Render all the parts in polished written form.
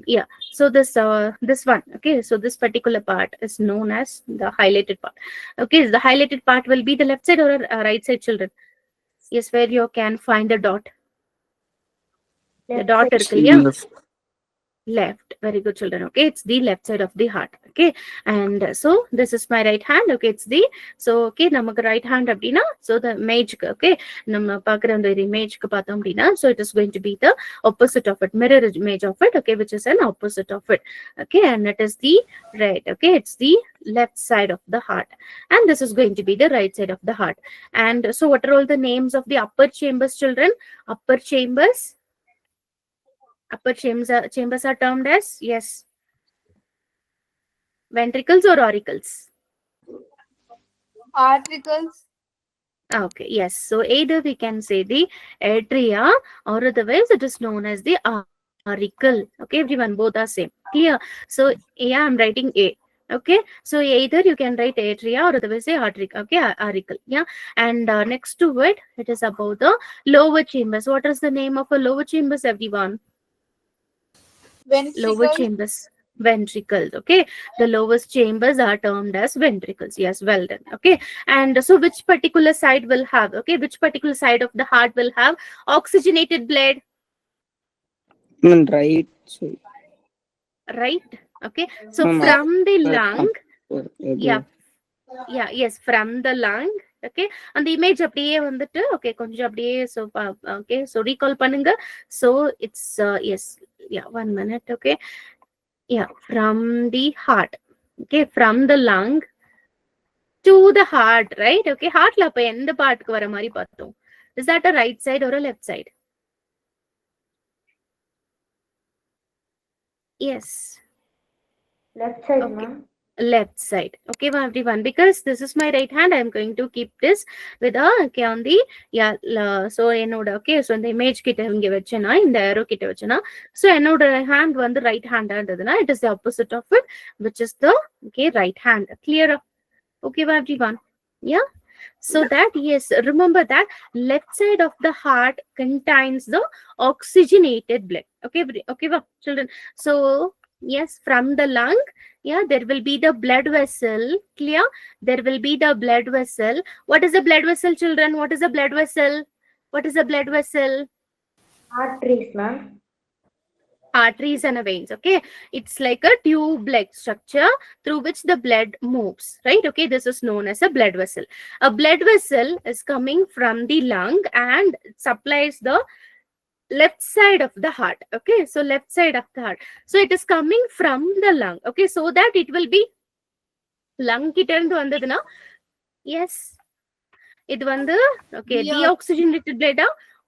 Yeah, so this one, okay, so this particular part is known as the highlighted part. Okay, the highlighted part will be the left side or right side, children? Yes, where you can find the dot. The Left dot side. irukku illaya? Left. Left. Very good, children. Okay, it's the left side of the heart. Okay, and so this is my right hand. Okay, it's the, so okay, namakku right hand அப்படினா, so the image, okay, நம்ம பார்க்குற அந்த image க்கு பார்த்தோம் அப்படினா, so it is going to be the opposite of it, mirror image of it, okay, which is an opposite of it. Okay, and it is the right. Okay, it's the left side of the heart, and this is going to be the right side of the heart. And so what are all the names of the upper chambers, children? Upper chambers. Upper chambers are termed as, yes, ventricles or auricles? Articles. Okay, yes. So either we can say the atria, or otherwise it is known as the auricle. Okay, everyone, both are same. Clear? So yeah, I'm writing A. Okay, so either you can write atria or otherwise say auricle. Okay, auricle. Yeah, and next to it, it is about the lower chambers. What is the name of a lower chambers, everyone? Lower Ventricle. chambers, ventricles. Okay, the lowest chambers are termed as ventricles. Yes, well done. Okay, and so which particular side will have, okay, which particular side of the heart will have oxygenated blood? Right side. Right. Okay, so Ma'am, from the upper, lung, yeah, above. yeah, yes, from the lung. Okay, and the image அப்படியே வந்துட்டு, okay, கொஞ்சம் அப்படியே, so okay, so recall பண்ணுங்க. So it's yes, yeah, 1 minute. Okay, yeah, from the heart. Okay, from the lung to the heart, right? Okay, heart la appa endha part ku vara mari pathom. Is that a right side or a left side? Yes. Left side, Okay, ma'am. left side. Okay, everyone, because this is my right hand, I am going to keep this with a, okay, on the, yeah, so enoda, okay, so the image kitta inge vechena, in the arrow kitta vechena, so enoda hand vandu right hand andaduna, it is the opposite of it, which is the, okay, right hand. Clear? Okay, everyone. Yeah, so that, yes, remember that left side of the heart contains the oxygenated blood. Okay, okay, children. So yes, from the lung, yeah, there will be the blood vessel. Clear? There will be the blood vessel. What is a blood vessel, children? What is a blood vessel? What is a blood vessel? Arteries, ma'am. Arteries and veins. Okay, it's like a tube like structure through which the blood moves, right? Okay, this is known as a blood vessel. A blood vessel is coming from the lung and it supplies the left side of the heart. Okay, so left side of the heart, so it is coming from the lung. Okay, so that it will be lung kitta irundhu vandaduna, yes, இது வந்து, okay, deoxygenated blood,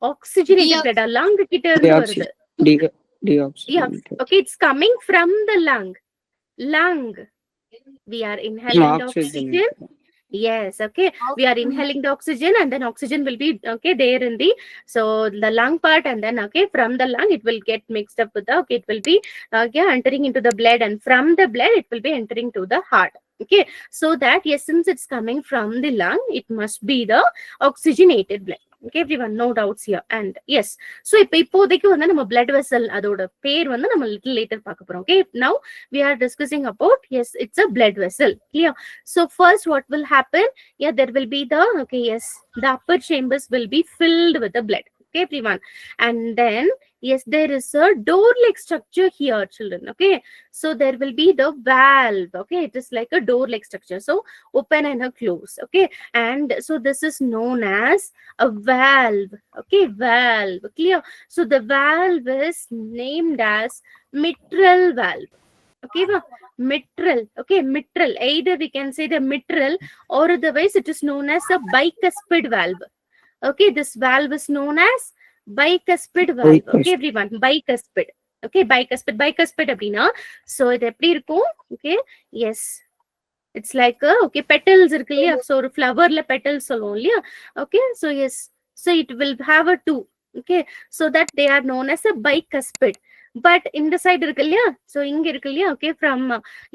oxygenated blood, lung kitta irundhu varudhu. Yeah, Deoxygenated. okay, it's coming from the lung. We are inhaling the oxygen. Yes, okay, we are inhaling the oxygen, and then oxygen will be, okay, there in the, so the lung part, and then, okay, from the lung it will get mixed up with the, okay, it will be, okay, entering into the blood, and from the blood it will be entering to the heart. Okay, so that, yes, since it's coming from the lung, it must be the oxygenated blood. Okay, everyone, no doubts here. And yes, so இப்போதைக்கு வந்து நம்ம blood vessel அதோட பேர் வந்து நம்ம little later பார்க்க போறோம். Okay, now we are discussing about, yes, it's a blood vessel. Clear? So first what will happen? Yeah, there will be the, okay, yes, the upper chambers will be filled with the blood. Okay, everyone, and then, yes, there is a door like structure here, children. Okay, so there will be the valve. Okay, it is like a door like structure, so open and a close. Okay, and so this is known as a valve. Okay, valve. Clear? So the valve is named as mitral valve. Okay, mitral. Okay, mitral, either we can say the mitral, or otherwise it is known as a bicuspid valve. Okay, this valve is known as bicuspid valve. Okay, everyone, bicuspid. Okay, bicuspid அப்படினா, so இது எப்படி இருக்கும்? Okay, yes, it's like a, okay, petals இருக்கு இல்லையா, so ஒரு flowerல petals சொல்லுவோம் இல்லையா? Okay, so yes, so it will have a two. Okay, so that they are known as a bicuspid. But in the side இருக்கு இல்லையா, so இங்க இருக்கு இல்லையா, okay, from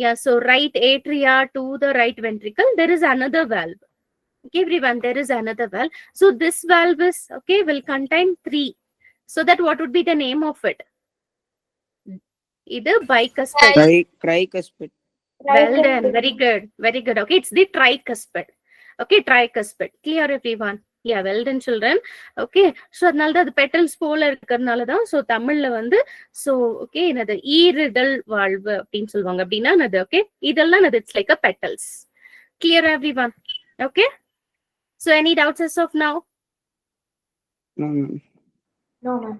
yeah, so right atria to the right ventricle there is another valve. Okay, everyone, there is another valve. So this valve is, okay, will contain three. So that what would be the name of it? இது bicuspid. Tricuspid. Well done. Very good. Very good. Okay, it's the tricuspid. Okay, tricuspid. Clear, everyone? Yeah, well done, children. Okay, so அதனால தான் அது petals போல இருக்கிறதுனால தான் so தமிழ்ல வந்து so okay என்னது ஈரிதழ் வாழ்வு அப்படின்னு சொல்லுவாங்க. அப்படின்னா என்னது ஓகே இதெல்லாம் என்னது it's like a petals. Clear, everyone? Okay. So any doubts as of now? No, ma'am. No, ma'am.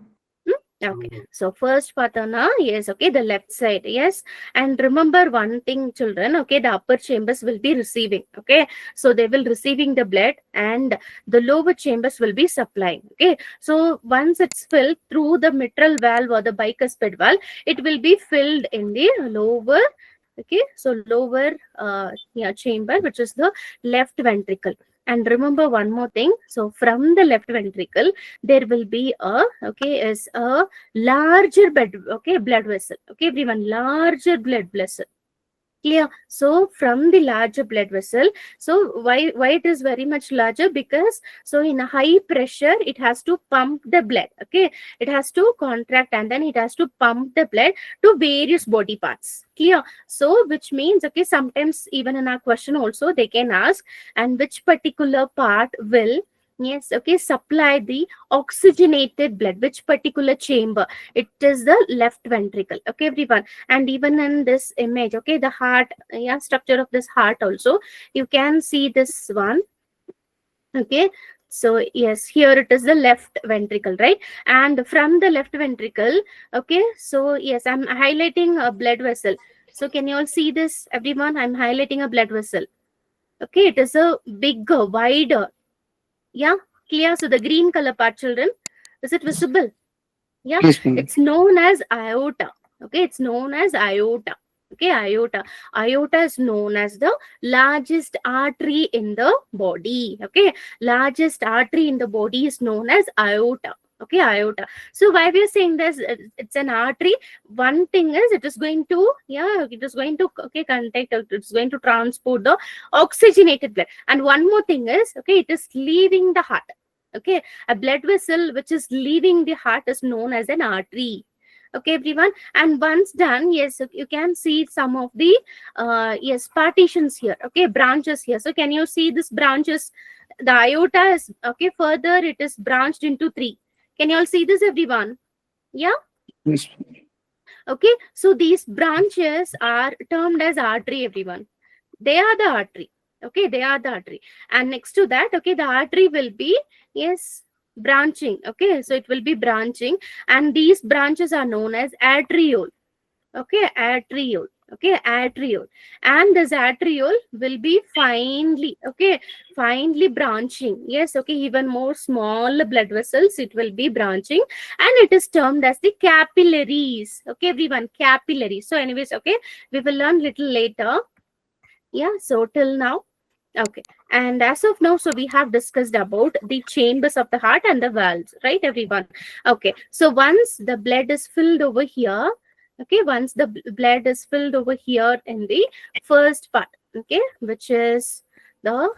Okay, so first patana, yes, okay, the left side, yes, and remember one thing, children, okay, the upper chambers will be receiving, okay, so they will receiving the blood and the lower chambers will be supplying, okay, so once it's filled through the mitral valve or the bicuspid valve, it will be filled in the lower, okay, so lower yeah, chamber, which is the left ventricle. And remember one more thing, so from the left ventricle there will be a okay is a larger blood vessel, okay everyone, larger blood vessel. Clear? So from the larger blood vessel, so why it is very much larger? Because so in a high pressure it has to pump the blood, okay, it has to contract and then it has to pump the blood to various body parts. Clear? So which means okay, sometimes even in our question also they can ask, and which particular part will, yes, okay, supply the oxygenated blood, which particular chamber? It is the left ventricle, okay everyone. And even in this image, okay, the heart, yeah, structure of this heart also, you can see this one, okay. So yes, here it is the left ventricle, right? And from the left ventricle, okay, so yes, I'm highlighting a blood vessel. So can you all see this, everyone? I'm highlighting a blood vessel, okay. It is a bigger, wider, yeah, clear? So the green color part, children, is it visible? Yeah, Yes, ma'am. it's known as aorta, okay, it's known as aorta, okay, aorta. Aorta is known as the largest artery in the body, okay, largest artery in the body is known as aorta, okay, aorta. So why we are saying this, it's an artery. One thing is it is going to, yeah, it is going to, okay, contact, it's going to transport the oxygenated blood. And one more thing is, okay, it is leaving the heart, okay, a blood vessel which is leaving the heart is known as an artery, okay everyone. And once done, yes, you can see some of the yes, partitions here, okay, branches here. So can you see this branches? The aorta is, okay, further it is branched into 3. Can you all see this, everyone? Yeah. Yes. Okay, so these branches are termed as artery, everyone. They are the artery, okay, they are the artery. And next to that, okay, the artery will be, yes, branching, okay, so it will be branching, and these branches are known as arteriole, okay, arteriole, okay, arteriole. And this arteriole will be finely, okay, finely branching, yes, okay, even more small blood vessels it will be branching, and it is termed as the capillaries, okay everyone, capillaries. So anyways, okay, we will learn little later. Yeah, so till now, okay. And as of now, so we have discussed about the chambers of the heart and the valves, right everyone? Okay, so once the blood is filled over here, okay, once the blood is filled over here in the first part, okay, which is the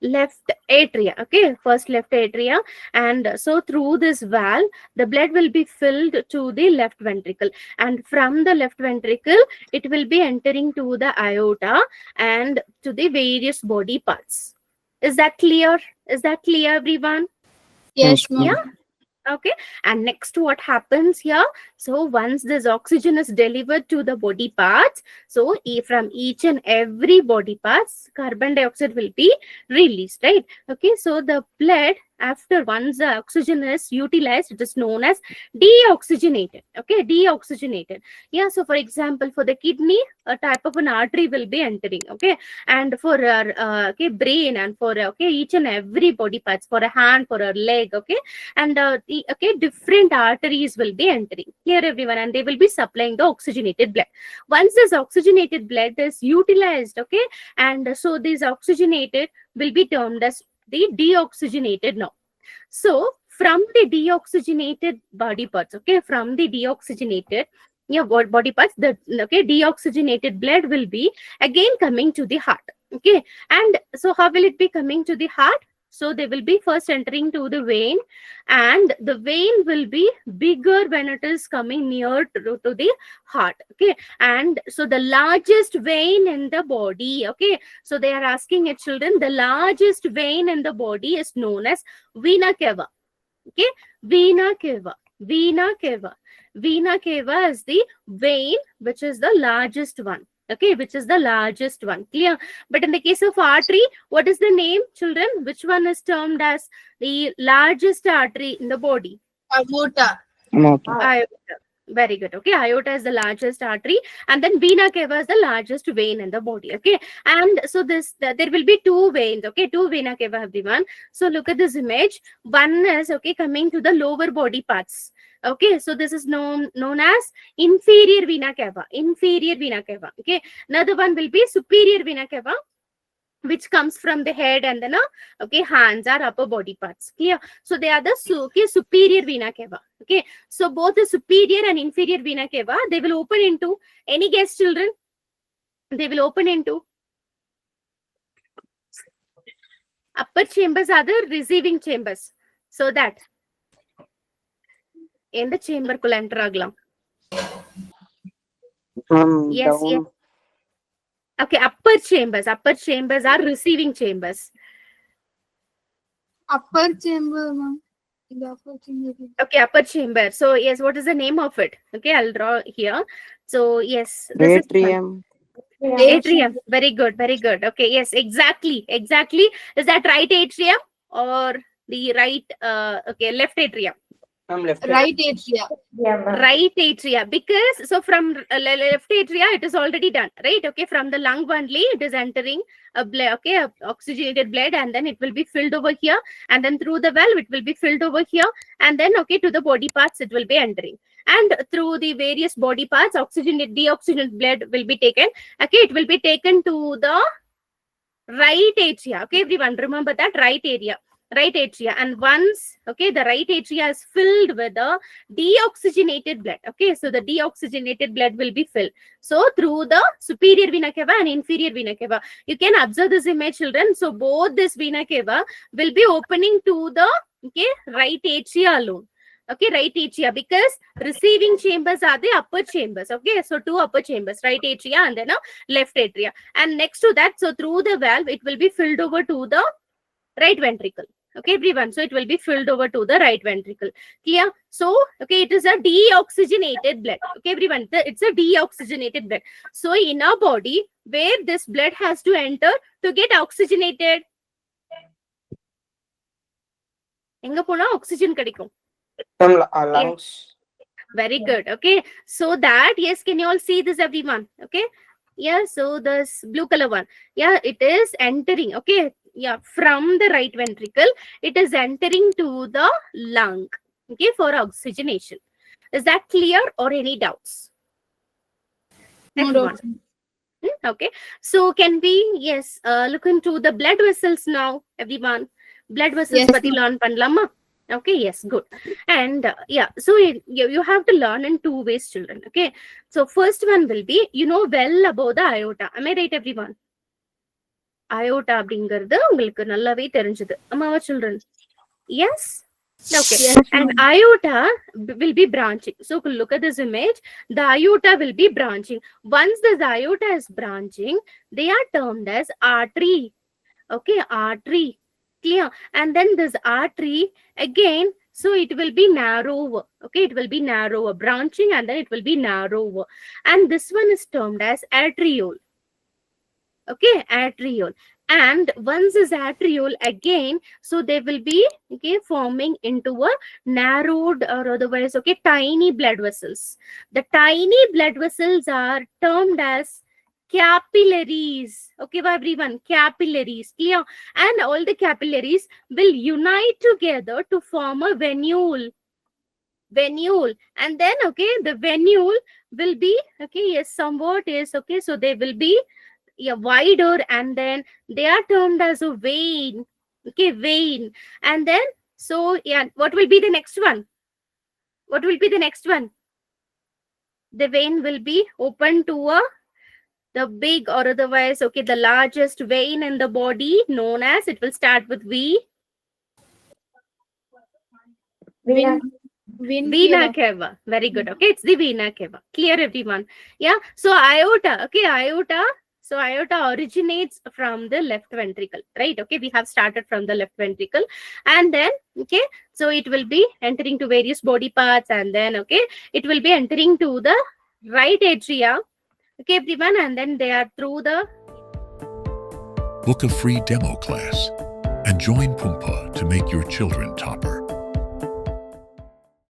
left atria, okay, first left atria. And so through this valve the blood will be filled to the left ventricle, and from the left ventricle it will be entering to the aorta and to the various body parts. Is that clear? Is that clear, everyone? Yes, ma'am. Yeah. Okay, and next what happens here? So once this oxygen is delivered to the body parts, so from each and every body parts carbon dioxide will be released, right? Okay, so the blood, after once the oxygen is utilized, it is known as deoxygenated, okay, deoxygenated. Yeah, so for example, for the kidney, a type of an artery will be entering, okay, and for our okay, brain, and for okay, each and every body parts, for a hand, for a leg, okay, and okay, different arteries will be entering here, everyone, and they will be supplying the oxygenated blood. Once this oxygenated blood is utilized, okay, and so this oxygenated will be termed as the deoxygenated now. So from the deoxygenated body parts, okay, from the deoxygenated, yeah, body parts, the okay, deoxygenated blood will be again coming to the heart, okay. And so how will it be coming to the heart? So they will be first entering to the vein, and the vein will be bigger when it is coming near to the heart. Okay, and so the largest vein in the body. Okay, so they are asking it, children, the largest vein in the body is known as vena cava. Okay, vena cava, vena cava, vena cava is the vein which is the largest one. Okay, which is the largest one. Clear? But in the case of artery, what is the name, children? Which one is termed as the largest artery in the body? Aorta. Aorta. Very good. Okay, aorta is the largest artery, and then vena cava is the largest vein in the body. Okay, and so there will be two veins. Okay, two vena cava, everyone. So look at this image. One is okay coming to the lower body parts. Okay, so this is known as inferior vena cava. Inferior vena cava. Okay, another one will be superior vena cava, which comes from the head and then okay, hands are upper body parts. Clear? So they are the superior vena cava. Okay, so both the superior and inferior vena cava, they will open into, any guess, children? They will open into upper chambers are the receiving chambers, so that in the chamber kulla enter aglam. Yes, yes. Down. Okay, upper chambers are receiving chambers. Upper chamber, ma'am. In the upper chamber. Okay, upper chamber. So yes, what is the name of it? Okay, I'll draw here. So yes, this is Atrium. atrium. Very good, very good. Okay, yes, exactly. Is that right atrium or the right okay, left atrium? Left. Right atria. Yeah, ma'am. Right atria, because so from left atria it is already done, right? Okay, from the lung only it is entering a blood, okay, a oxygenated blood, and then it will be filled over here, and then through the valve it will be filled over here, and then okay, to the body parts it will be entering, and through the various body parts oxygenated, deoxygenated blood will be taken. Okay, it will be taken to the right atria. Okay, everyone remember that, right atria, and once okay, the right atria is filled with the deoxygenated blood. Okay, so the deoxygenated blood will be filled, so through the superior vena cava and inferior vena cava. You can observe this image, children. So both this vena cava will be opening to the okay, right atria alone. Okay, right atria, because receiving chambers are the upper chambers. Okay, so two upper chambers, right atria and then a left atria, and next to that, so through the valve it will be filled over to the right ventricle. Okay, everyone, so it will be filled over to the right ventricle. Clear? So okay, it is a deoxygenated blood. Okay, everyone, it's a deoxygenated blood. So in our body, where this blood has to enter to get oxygenated, எங்க போனா oxygen கிடைக்கும்? Lungs. Very good. Okay, so that, yes, can you all see this, everyone? Okay, yeah, so this blue color one, yeah, it is entering, okay, yeah, from the right ventricle it is entering to the lung, okay, for oxygenation. Is that clear or any doubts? No Everyone? Okay, so can we, yes, look into the blood vessels now, everyone? Blood vessels Yes, pati learn panlama. Okay, yes, good. And yeah, so you have to learn in two ways, children. Okay, so first one will be, you know well about the aorta. Am I right, everyone? Aorta அப்படிங்கிறது உங்களுக்கு நல்லாவே தெரிஞ்சது, அம்மாவா, children? Yes. Okay, and aorta will be branching. So look at this image. The aorta will be branching. Once this aorta is branching, they are termed as artery. Okay, artery. Clear? And then this artery again, so it will be narrower. Okay, it will be narrower, branching, and then it will be narrower, and this one is termed as arteriole. Okay, arteriole. And once this arteriole again, so they will be okay forming into a narrowed, or otherwise okay, tiny blood vessels. The tiny blood vessels are termed as capillaries. Okay, everyone, capillaries. Clear? And all the capillaries will unite together to form a venule. And then okay, the venule will be okay, yes, somewhat is okay, so they will be yeah, wider, and then they are termed as a vein. Okay, vein. And then so yeah, what will be the next one? What will be the next one? The vein will be open to the big, or otherwise okay, the largest vein in the body, known as, it will start with V. Vena cava. Very good. Okay, it's the vena cava. Clear, everyone? Yeah. So aorta. Okay, aorta. So aorta originates from the left ventricle, right? Okay, we have started from the left ventricle, and then okay, so it will be entering to various body parts, and then okay, it will be entering to the right atria. Okay, everyone, and then they are through the. Book a free demo class and join Pumpa to make your children toppers.